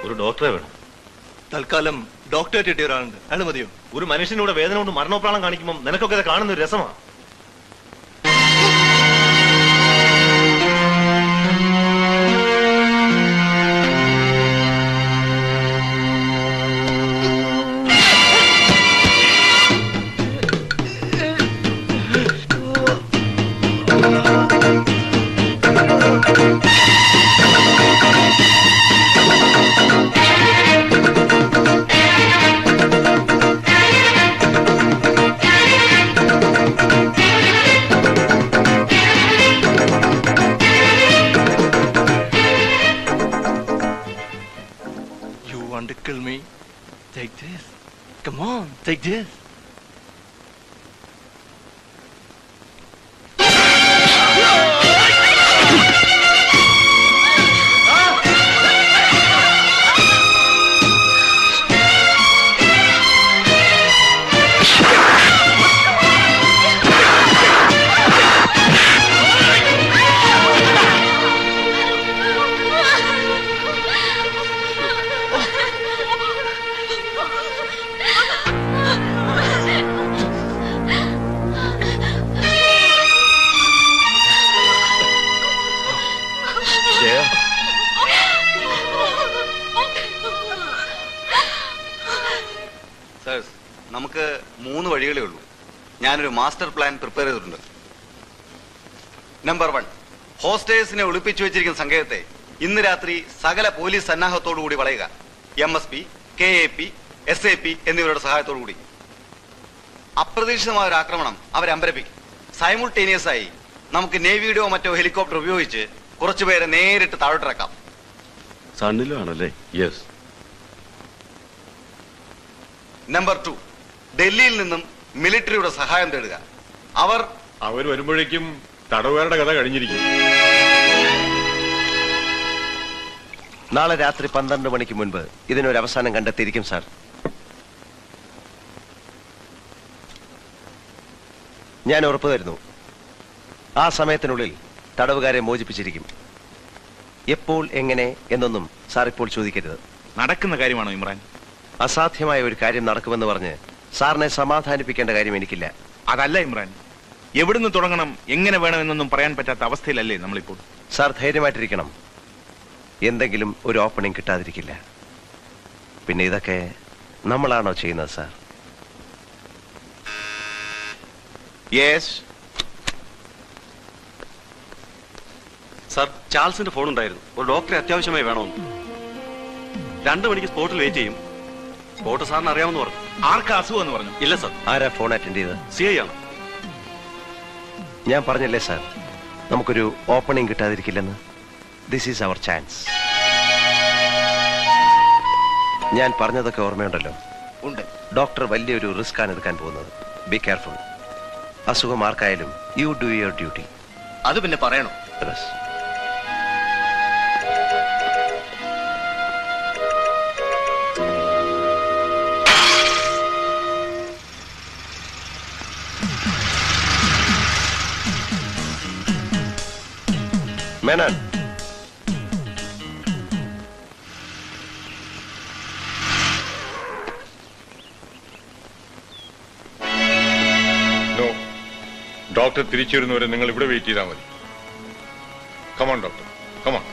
ഒരു ഡോക്ടറെ വേണം. തൽക്കാലം ഡോക്ടറെ കിട്ടിയ ഒരാളുണ്ട്, അയാൾ മതിയോ? ഒരു മനുഷ്യനൂടെ വേദന കൊണ്ട് മരണോപ്രാളം കാണിക്കുമ്പോൾ നിനക്കൊക്കെ അത് കാണുന്ന ഒരു രസമാണ്. Kill me. Take this. Come on, take this. നമുക്ക് 3 വഴികളേ ഉള്ളൂ. ഞാനൊരു മാസ്റ്റർ പ്ലാൻ പ്രിപ്പയർ ചെയ്തിട്ടുണ്ട്. നമ്പർ 1, ഹോസ്റ്റേഴ്സിനെ ഒളിപ്പിച്ചു വെച്ചിരിക്കുന്ന സങ്കേതത്തെ ഇന്ന് രാത്രി സകല പോലീസ് സന്നാഹത്തോടുകൂടി വളയുക. MSP, KAP, SAP എന്നിവരുടെ സഹായത്തോടുകൂടി അപ്രതീക്ഷിതമായ ഒരു ആക്രമണം അവരെ അമ്പരപ്പിക്കും. സൈമുൾട്ടേനിയസ് ആയി നമുക്ക് നേവിയുടെയോ മറ്റോ ഹെലികോപ്റ്റർ ഉപയോഗിച്ച് കുറച്ചുപേരെ നേരിട്ട് താഴോട്ടിറക്കാം. സണ്ണിലാണല്ലേ? യെസ്. നമ്പർ 2, ഡൽഹിയിൽ നിന്നും മിലിറ്ററിയുടെ സഹായം തേടുക. അവർ വരുമ്പോഴേക്കും തടവുകാരുടെ കഥ കഴിഞ്ഞിരിക്കും. നാളെ രാത്രി 12 മണിക്ക് മുൻപ് ഇതിനൊരു അവസാനം കണ്ടെത്തിയിരിക്കും സാർ. ഞാൻ ഉറപ്പു തരുന്നു, ആ സമയത്തിനുള്ളിൽ തടവുകാരെ മോചിപ്പിച്ചിരിക്കും. എപ്പോൾ, എങ്ങനെ എന്നൊന്നും സാർ ഇപ്പോൾ ചോദിക്കരുത്. നടക്കുന്ന കാര്യമാണോ ഇമ്രാൻ? അസാധ്യമായ ഒരു കാര്യം നടക്കുമെന്ന് പറഞ്ഞ് സാറിനെ സമാധാനിപ്പിക്കേണ്ട കാര്യം എനിക്കില്ല. അതല്ല ഇമ്രാൻ, എവിടുന്ന് തുടങ്ങണം, എങ്ങനെ വേണമെന്നൊന്നും പറയാൻ പറ്റാത്ത അവസ്ഥയിലല്ലേ നമ്മളിപ്പോൾ? സാർ ധൈര്യമായിട്ടിരിക്കണം. എന്തെങ്കിലും ഒരു ഓപ്പണിംഗ് കിട്ടാതിരിക്കില്ല. പിന്നെ ഇതൊക്കെ നമ്മളാണോ ചെയ്യുന്നത് സാർ? യെസ് സാർ, ചാൾസിന്റെ ഫോൺ ഉണ്ടായിരുന്നു. ഒരു ഡോക്ടറെ അത്യാവശ്യമായി വേണമെന്ന്. 2 മണിക്ക് സ്പോട്ടിൽ വെയിറ്റ് ചെയ്യും. സ്പോട്ട് സാറിന് അറിയാമെന്ന് പറഞ്ഞു. ആർക്കാ അസുഖം എന്ന് പറഞ്ഞു? ഇല്ല സാർ. ആരാ ഫോൺ അറ്റൻഡ് ചെയ്തത്? CI ആണ്. ഞാൻ പറഞ്ഞല്ലേ സാർ, നമുക്കൊരു ഓപ്പണിംഗ് കിട്ടാതിരിക്കില്ലെന്ന്. This is our chance. ഞാൻ പറഞ്ഞതൊക്കെ ഓർമ്മയുണ്ടല്ലോ? ഉണ്ട്. ഡോക്ടർ വലിയൊരു റിസ്ക് ആണ് എടുക്കാൻ പോകുന്നത്. Be careful. അസുഖം ആർക്കായാലും യു ഡു യുവർ ഡ്യൂട്ടി. അത് പിന്നെ പറയണോ? മേനൻ, ഡോക്ടർ തിരിച്ചു വരുന്നവരെ നിങ്ങൾ ഇവിടെ വെയിറ്റ് ചെയ്താൽ മതി. Come on doctor, come on.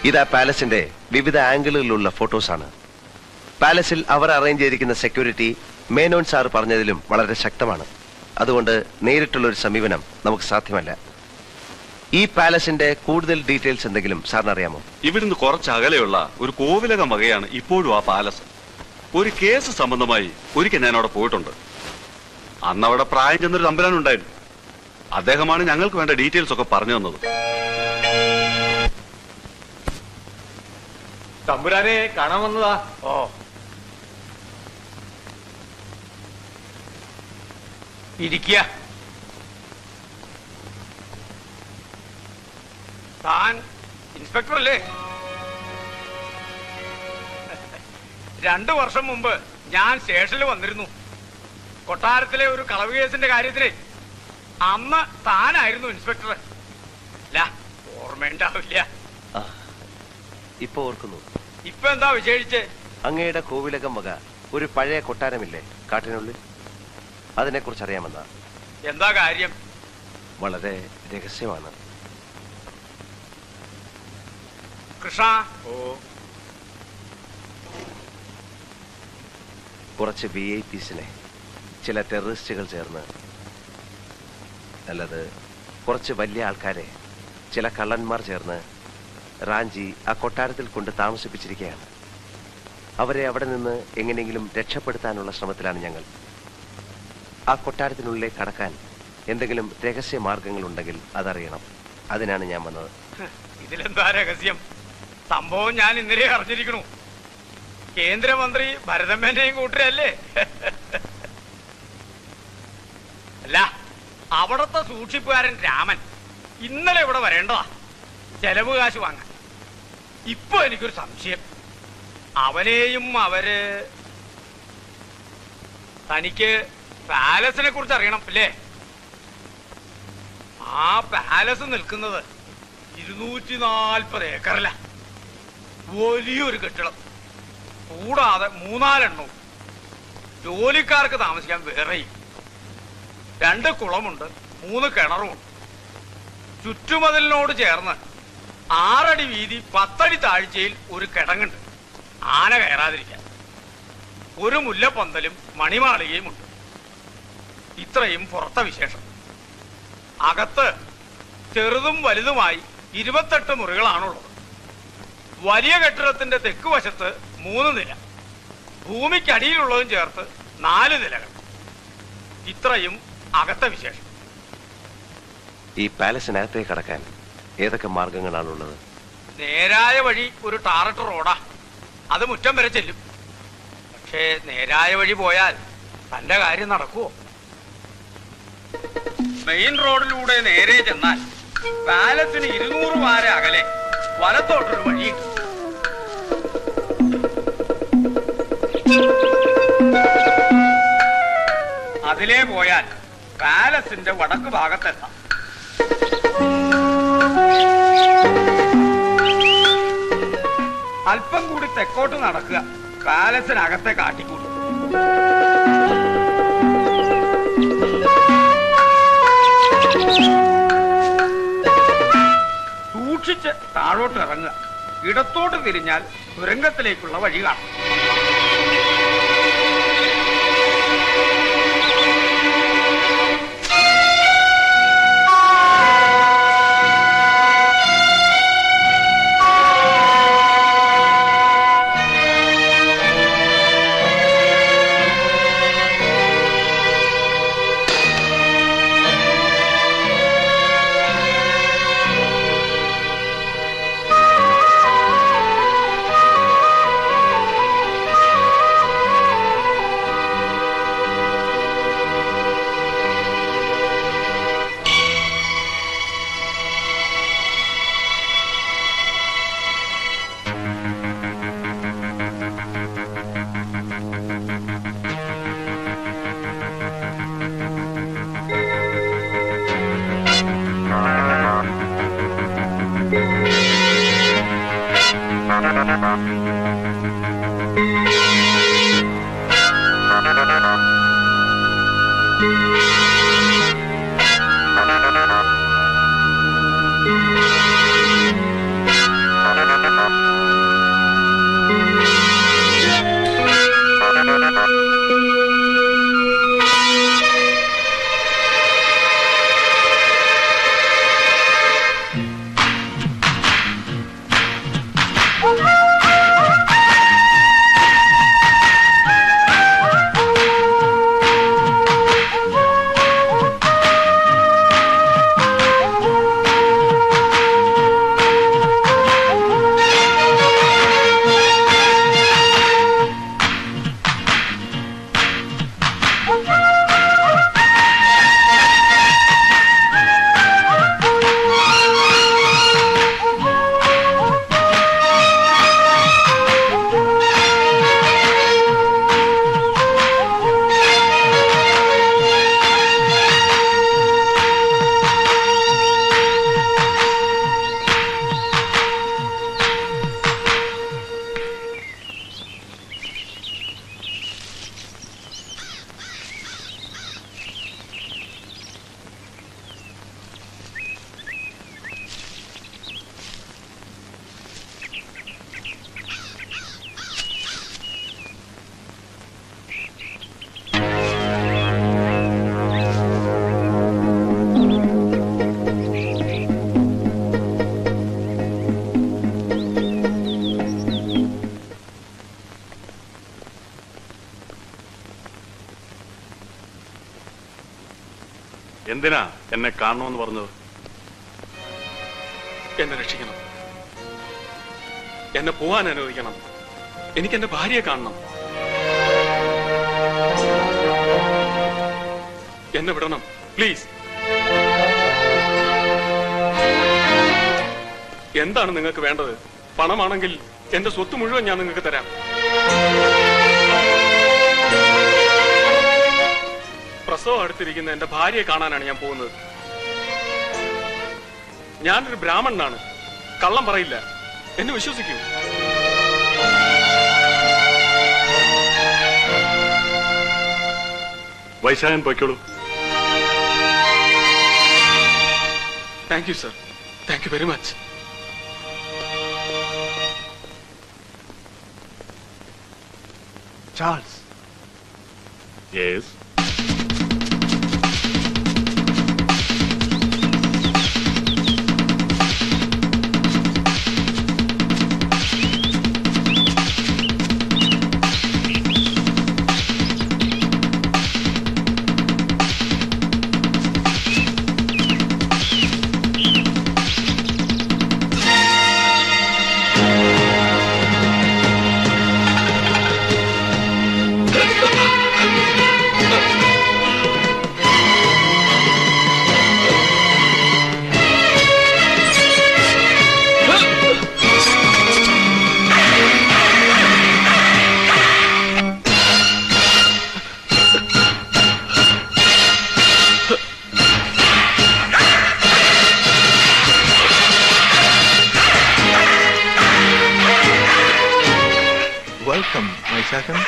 ഇതാ പാലസിന്റെ വിവിധ ആംഗിളുകളിലുള്ള ഫോട്ടോസാണ്. പാലസിൽ അവർ അറേഞ്ച് ചെയ്തിരിക്കുന്ന സെക്യൂരിറ്റി മേനോൻ സാർ പറഞ്ഞതിലും വളരെ ശക്തമാണ്. അതുകൊണ്ട് നേരിട്ടുള്ള ഒരു സമീപനം നമുക്ക് സാധ്യമല്ല. ഈ പാലസിന്റെ കൂടുതൽ ഡീറ്റെയിൽസ് എന്തെങ്കിലും സാറിന് അറിയാമോ? ഇവിടുന്ന് കുറച്ച് അകലെയുള്ള ഒരു കോവിലകം വകയാണ് ഇപ്പോഴും ആ പാലസ്. ഒരു കേസ് സംബന്ധമായി ഒരിക്കൽ ഞാൻ അവിടെ പോയിട്ടുണ്ട്. അന്ന് അവിടെ പ്രായം ചെന്നൊരു തമ്പുരാനുണ്ടായിരുന്നു. അദ്ദേഹമാണ് ഞങ്ങൾക്ക് വേണ്ട ഡീറ്റെയിൽസ് ഒക്കെ പറഞ്ഞു തന്നത്. തമ്പുരാനെ കാണാൻ വന്നതാ. ഓ, ഇരിക്കുക. താൻ ഇൻസ്പെക്ടർ അല്ലേ? 2 വർഷം മുമ്പ് ഞാൻ സ്റ്റേഷനിൽ വന്നിരുന്നു. കൊട്ടാരത്തിലെ ഒരു കളവ് കേസിന്റെ കാര്യത്തിന്. അന്ന് താനായിരുന്നു ഇൻസ്പെക്ടർ. അല്ല, ഓർമ്മയുണ്ടാവില്ല. ഇപ്പൊ ഓർക്കുന്നു. ഇപ്പൊ എന്താ വിശേഷിച്ച്? അങ്ങയുടെ കോവിലകം വക ഒരു പഴയ കൊട്ടാരമില്ലേ കാട്ടിനുള്ളിൽ? അതിനെക്കുറിച്ച് അറിയാമെന്നാ. എന്താ കാര്യം? വളരെ രഹസ്യമാണ്. കൃഷ്ണ. ഓ, കുറച്ച് VIPസിനെ ചില ടെററിസ്റ്റുകൾ ചേർന്ന്, അല്ലത് കുറച്ച് വലിയ ആൾക്കാരെ ചില കള്ളന്മാർ ചേർന്ന് റാഞ്ചി ആ കൊട്ടാരത്തിൽ കൊണ്ട് താമസിപ്പിച്ചിരിക്കുകയാണ്. അവരെ അവിടെ നിന്ന് എങ്ങനെയെങ്കിലും രക്ഷപ്പെടുത്താനുള്ള ശ്രമത്തിലാണ് ഞങ്ങൾ. ആ കൊട്ടാരത്തിനുള്ളിലേക്ക് കടക്കാൻ എന്തെങ്കിലും രഹസ്യ മാർഗങ്ങളുണ്ടെങ്കിൽ അതറിയണം. അതിനാണ് ഞാൻ വന്നത്. ഇതിലെന്താ രഹസ്യം? സംഭവം ഞാൻ ഇന്നലെ അറിഞ്ഞിരിക്കണു. കേന്ദ്രമന്ത്രി ഭരതമ്മേന്റെയും കൂട്ടരല്ലേ? അല്ല, അവിടത്തെ സൂക്ഷിപ്പുകാരൻ രാമൻ ഇന്നലെ ഇവിടെ വരേണ്ടതാ ചെലവ് കാശ് വാങ്ങാൻ. ഇപ്പൊ എനിക്കൊരു സംശയം. അവനെയും അവര് തനിക്ക് പാലസിനെ കുറിച്ച് അറിയണം അല്ലേ? ആ പാലസ് നിൽക്കുന്നത് 240 ഏക്കറില. വലിയൊരു കെട്ടിടം, കൂടാതെ 3-4 എണ്ണവും. ജോലിക്കാർക്ക് താമസിക്കാൻ വേറെയും. 2 കുളമുണ്ട്, 3 കിണറുമുണ്ട്. ചുറ്റുമതിലിനോട് ചേർന്ന് 6 അടി വീതി 10 അടി താഴ്ചയിൽ ഒരു കിടങ്ങുണ്ട്, ആന കയറാതിരിക്കാൻ. ഒരു മുല്ലപ്പന്തലും മണിമാളികയും ഉണ്ട്. ഇത്രയും പുറത്തെ വിശേഷം. അകത്ത് ചെറുതും വലുതുമായി 28 മുറികളാണുള്ളത്. വലിയ കെട്ടിടത്തിന്റെ തെക്ക് വശത്ത് 3 നില, ഭൂമിക്കടിയിലുള്ളതും ചേർത്ത് 4 നിലകൾ. ഇത്രയും അകത്തെ വിശേഷം. ഈ പാലസിനകത്തേക്ക് കടക്കാൻ ഏതൊക്കെ മാർഗങ്ങളാണുള്ളത്? നേരായ വഴി ഒരു ടാറിട്ട റോഡാ. അത് മുറ്റം വരെ ചെല്ലും. പക്ഷേ നേരായ വഴി പോയാൽ തന്റെ കാര്യം നടക്കുവോ? മെയിൻ റോഡിലൂടെ നേരെ ചെന്നാൽ പാലസിന് 200 വാര അകലെ വലത്തോട്ടൊരു വഴിയുണ്ട്. അതിലേ പോയാൽ പാലസിന്റെ വടക്ക് ഭാഗത്തെത്താം. അല്പം കൂടി തെക്കോട്ട് നടക്കുക, പാലസിനകത്തെ കാട്ടിക്കൂട്ടും. സൂക്ഷിച്ച് താഴോട്ട് ഇറങ്ങുക. ഇടത്തോട്ട് തിരിഞ്ഞാൽ തുരങ്കത്തിലേക്കുള്ള വഴി കാണാം. എന്തിനാ എന്നെ കാണണമെന്ന് പറഞ്ഞത്? എന്നെ രക്ഷിക്കണം, എന്നെ പോവാൻ അനുവദിക്കണം, എനിക്ക് എന്റെ ഭാര്യയെ കാണണം, എന്നെ വിടണം പ്ലീസ്. എന്താണ് നിങ്ങൾക്ക് വേണ്ടത്? പണമാണെങ്കിൽ എന്റെ സ്വത്ത് മുഴുവൻ ഞാൻ നിങ്ങൾക്ക് തരാം. പ്രസവം അടുത്തിരിക്കുന്ന എന്റെ ഭാര്യയെ കാണാനാണ് ഞാൻ പോകുന്നത്. ഞാനൊരു ബ്രാഹ്മണനാണ്, കള്ളം പറയില്ല, എന്നെ വിശ്വസിക്കൂ. വൈശാഖൻ പൊയ്ക്കോളൂ. Thank you sir, thank you very much. Charles. Yes. Welcome, Vaishakhan.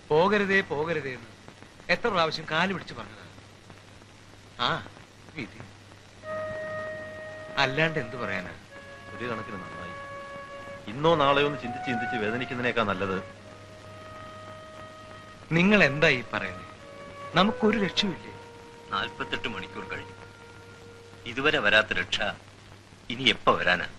പോകരുതേ പോകരുതേ എന്ന് എത്ര പ്രാവശ്യം കാല് പിടിച്ച് പറഞ്ഞതാണ്. ആ വിധി അല്ലാണ്ട് എന്തു പറയാനാ? ഒരു കണക്കിന് നന്നായി. ഇന്നോ നാളെയോ ഒന്ന് ചിന്തിച്ച് ചിന്തിച്ച് വേദനിക്കുന്നതിനേക്കാൾ നല്ലത്. നിങ്ങൾ എന്താ ഈ പറയുന്നത്? നമുക്കൊരു രക്ഷയില്ലേ? 48 മണിക്കൂർ കഴിഞ്ഞു, ഇതുവരെ വരാത്ത രക്ഷ ഇനി എപ്പോ വരാനാ?